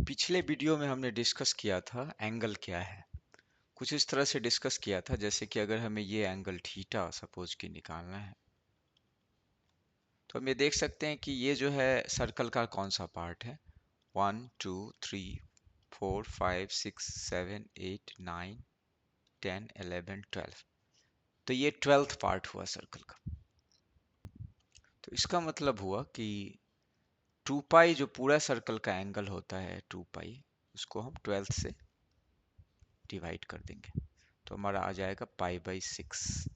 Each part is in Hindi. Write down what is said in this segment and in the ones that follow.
पिछले वीडियो में हमने डिस्कस किया था एंगल क्या है। कुछ इस तरह से डिस्कस किया था जैसे कि अगर हमें ये एंगल थीटा सपोज कि निकालना है, तो हम ये देख सकते हैं कि ये जो है सर्कल का कौन सा पार्ट है। 1 2 3 4 5 6 7 8 9 10 11 12, तो ये 12th पार्ट हुआ सर्कल का। तो इसका मतलब हुआ कि 2 पाई जो पूरा सर्कल का एंगल होता है 2 पाई, उसको हम 12 से डिवाइड कर देंगे तो हमारा आ जाएगा पाई/6।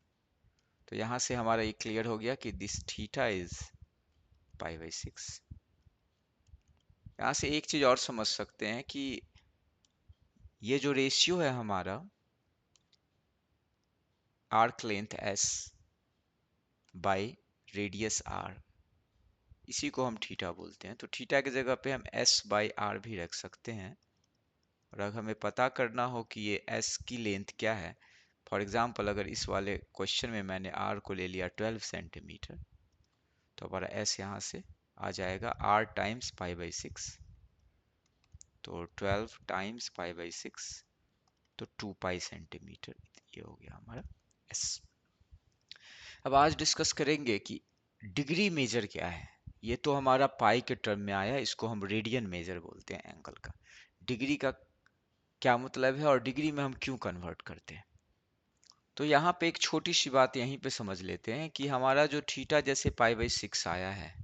तो यहाँ से हमारा ये क्लियर हो गया कि दिस थीटा इज पाई/6। यहाँ से एक चीज और समझ सकते हैं कि ये जो रेशियो है हमारा arc length s by radius r, इसी को हम थीटा बोलते हैं। तो थीटा की जगह पे हम s/r भी रख सकते हैं। और अगर हमें पता करना हो कि ये s की लेंथ क्या है, फॉर एग्जाम्पल अगर इस वाले क्वेश्चन में मैंने r को ले लिया 12 सेंटीमीटर, तो हमारा s यहाँ से आ जाएगा r टाइम्स पाई/6। तो 12 टाइम्स पाई/6, तो 2 पाई सेंटीमीटर, ये हो गया हमारा s। अब आज डिस्कस करेंगे कि डिग्री मेजर क्या है। ये तो हमारा पाई के टर्म में आया, इसको हम रेडियन मेजर बोलते हैं एंगल का। डिग्री का क्या मतलब है और डिग्री में हम क्यों कन्वर्ट करते हैं। तो यहाँ पे एक छोटी सी बात यहीं पे समझ लेते हैं कि हमारा जो थीटा जैसे पाई/6 आया है,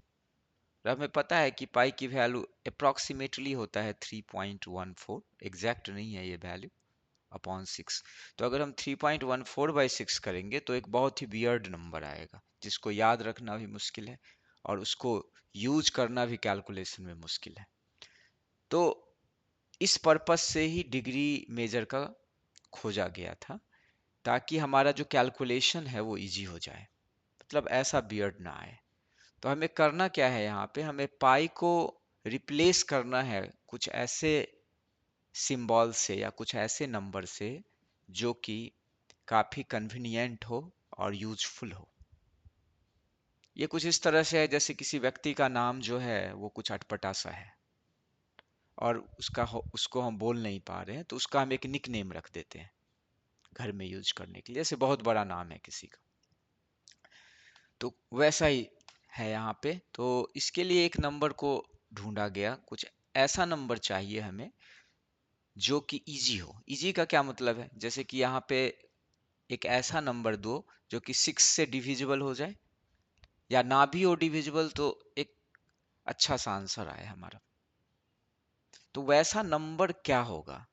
और हमें पता है कि पाई की वैल्यू अप्रॉक्सीमेटली होता है 3.14, एग्जैक्ट नहीं है ये वैल्यू, अपॉन 6। तो अगर हम 3.14/6 करेंगे तो एक बहुत ही वियर्ड नंबर आएगा जिसको याद रखना भी मुश्किल है और उसको यूज करना भी कैलकुलेशन में मुश्किल है। तो इस पर्पस से ही डिग्री मेजर का खोजा गया था, ताकि हमारा जो कैलकुलेशन है वो इजी हो जाए, मतलब ऐसा वियर्ड ना आए। तो हमें करना क्या है, यहाँ पे हमें पाई को रिप्लेस करना है कुछ ऐसे सिंबल से या कुछ ऐसे नंबर से जो कि काफी कन्वीनियंट हो और यूजफुल हो। ये कुछ इस तरह से है जैसे किसी व्यक्ति का नाम जो है वो कुछ अटपटा सा है और उसको हम बोल नहीं पा रहे हैं, तो उसका हम एक निक नेम रख देते हैं घर में यूज करने के लिए। जैसे बहुत बड़ा नाम है किसी का, तो वैसा ही है यहाँ पे। तो इसके लिए एक नंबर को ढूंढा गया, कुछ ऐसा नंबर चाहिए हमें जो कि इजी हो। इजी का क्या मतलब है, जैसे कि यहाँ पे एक ऐसा नंबर दो जो कि 6 से डिविजिबल हो जाए, या ना भी हो डिविजिबल तो एक अच्छा सा आंसर आए हमारा। तो वैसा नंबर क्या होगा,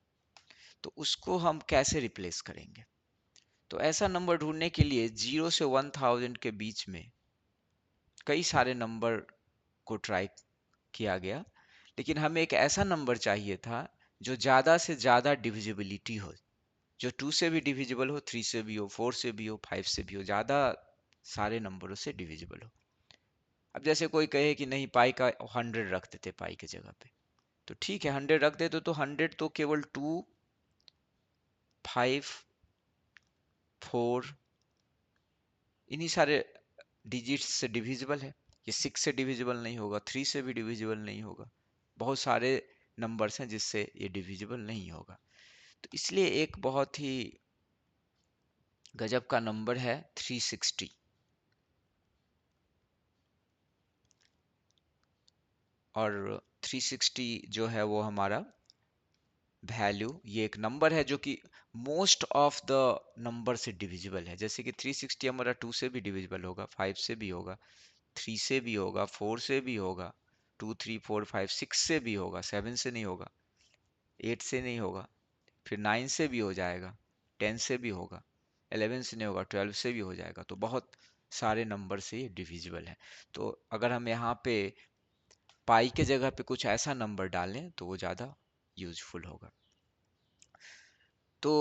तो उसको हम कैसे रिप्लेस करेंगे। तो ऐसा नंबर ढूंढने के लिए 0 से 1000 के बीच में कई सारे नंबर को ट्राई किया गया, लेकिन हमें एक ऐसा नंबर चाहिए था जो ज़्यादा से ज़्यादा डिविजिबिलिटी हो, जो 2 से भी डिविजिबल हो, 3 से भी हो, 4 से भी हो, 5 से भी हो, ज़्यादा सारे नंबरों से डिविजिबल हो। अब जैसे कोई कहे कि नहीं पाई का 100 रख देते पाई की जगह पे, तो ठीक है 100 रख देते, तो 100 तो केवल 2, 5, 4 इन्हीं सारे डिजिट्स से डिविजिबल है। ये 6 से डिविजिबल नहीं होगा, 3 से भी डिविजिबल नहीं होगा, बहुत सारे नंबर्स हैं जिससे ये डिविजिबल नहीं होगा। तो इसलिए एक बहुत ही गजब का नंबर है 360। और 360 जो है वो हमारा वैल्यू, ये एक नंबर है जो कि मोस्ट ऑफ द नंबर से डिविजिबल है। जैसे कि 360 हमारा 2 से भी डिविजिबल होगा, 5 से भी होगा, 3 से भी होगा, 4 से भी होगा, 2 3 4 5 6 से भी होगा, 7 से नहीं होगा, 8 से नहीं होगा, फिर 9 से भी हो जाएगा, 10 से भी होगा, 11 से नहीं होगा, 12 से भी हो जाएगा। तो बहुत सारे नंबर से ये डिविजिबल है। तो अगर हम यहाँ पे पाई के जगह पे कुछ ऐसा नंबर डालें तो वो ज़्यादा यूजफुल होगा। तो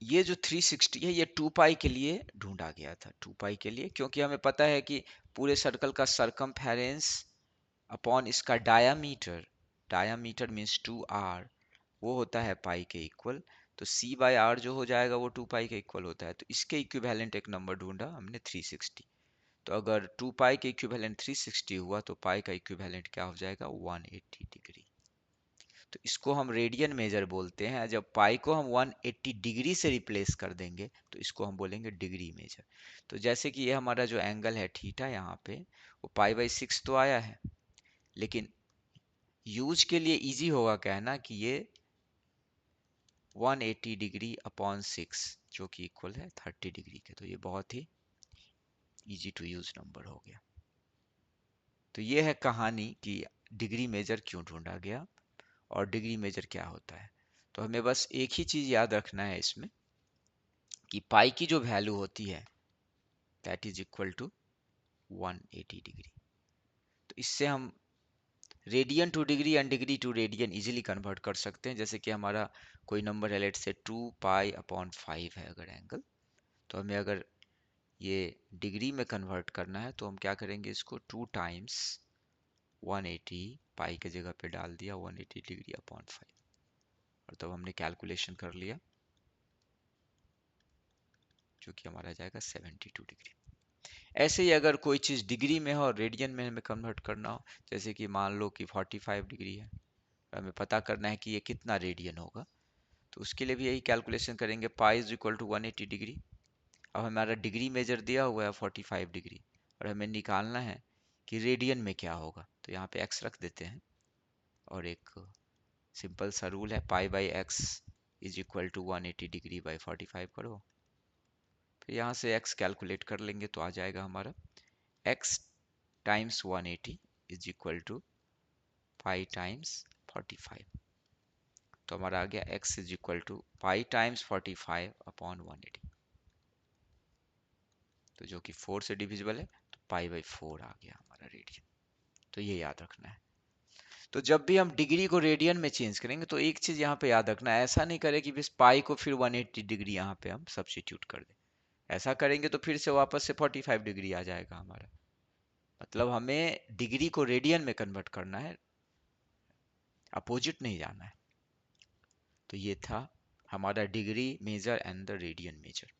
ये जो 360 है ये 2 पाई के लिए ढूंढा गया था, 2 पाई के लिए, क्योंकि हमें पता है कि पूरे सर्कल का सरकमफेरेंस अपॉन इसका डायामीटर, डायामीटर मीन्स 2r, वो होता है पाई के इक्वल। तो c/r जो हो जाएगा वो 2 पाई के इक्वल होता है। तो इसके इक्विवेलेंट एक नंबर ढूंढा हमने 360। तो अगर 2 पाई के इक्विवेलेंट 360 हुआ तो पाई का इक्विवेलेंट क्या हो जाएगा 180 डिग्री। तो इसको हम रेडियन मेजर बोलते हैं। जब पाई को हम 180 डिग्री से रिप्लेस कर देंगे तो इसको हम बोलेंगे डिग्री मेजर। तो जैसे कि ये हमारा जो एंगल है थीटा, यहाँ पे वो पाई/6 तो आया है, लेकिन यूज के लिए इजी होगा कहना कि ये 180 डिग्री अपॉन 6 जो कि इक्वल है 30 डिग्री के। तो ये बहुत ही इजी टू यूज नंबर हो गया। तो ये है कहानी कि डिग्री मेजर क्यों ढूंढा गया और डिग्री मेजर क्या होता है। तो हमें बस एक ही चीज याद रखना है इसमें कि पाई की जो वैल्यू होती है that is equal to 180 degree. तो इससे हम radian to degree and degree to radian easily convert कर सकते हैं। जैसे कि हमारा कोई नंबर है, लेट से 2π/5 है अगर एंगल, तो हमें अगर ये डिग्री में कन्वर्ट करना है तो हम क्या करेंगे, इसको 2 टाइम्स 180, पाई की जगह पे डाल दिया 180 डिग्री अपॉन 5, और तब हमने कैलकुलेशन कर लिया जो कि हमारा जाएगा 72 डिग्री। ऐसे ही अगर कोई चीज़ डिग्री में हो और रेडियन में हमें कन्वर्ट करना हो, जैसे कि मान लो कि 45 डिग्री है, हमें पता करना है कि ये कितना रेडियन होगा, तो उसके लिए भी यही कैलकुलेशन करेंगे, pi is equal to 180 degree. अब हमारा डिग्री मेजर दिया हुआ है 45 डिग्री, और हमें निकालना है कि रेडियन में क्या होगा। तो यहाँ पे x रख देते हैं, और एक सिंपल सा रूल है, पाई/x is equal to 180 degree by 45 करो, फिर यहाँ से x कैलकुलेट कर लेंगे तो आ जाएगा हमारा x times 180 is equal to pi times 45। तो हमारा आ गया x is equal to pi times 45 upon 180, तो जो कि 4 से डिविजिबल है, तो पाई/4 आ गया हमारा रेडियन। तो ये याद रखना है। तो जब भी हम डिग्री को रेडियन में चेंज करेंगे तो एक चीज यहाँ पे याद रखना है, ऐसा नहीं करें कि बस पाई को फिर 180 डिग्री यहाँ पे हम सब्स्टिट्यूट कर दें। ऐसा करेंगे तो फिर से वापस से 45 डिग्री आ जाएगा हमारा। मतलब हमें डिग्री को रेडियन में कन्वर्ट करना है, अपोजिट नहीं जाना है। तो ये था हमारा degree measure and the radian major.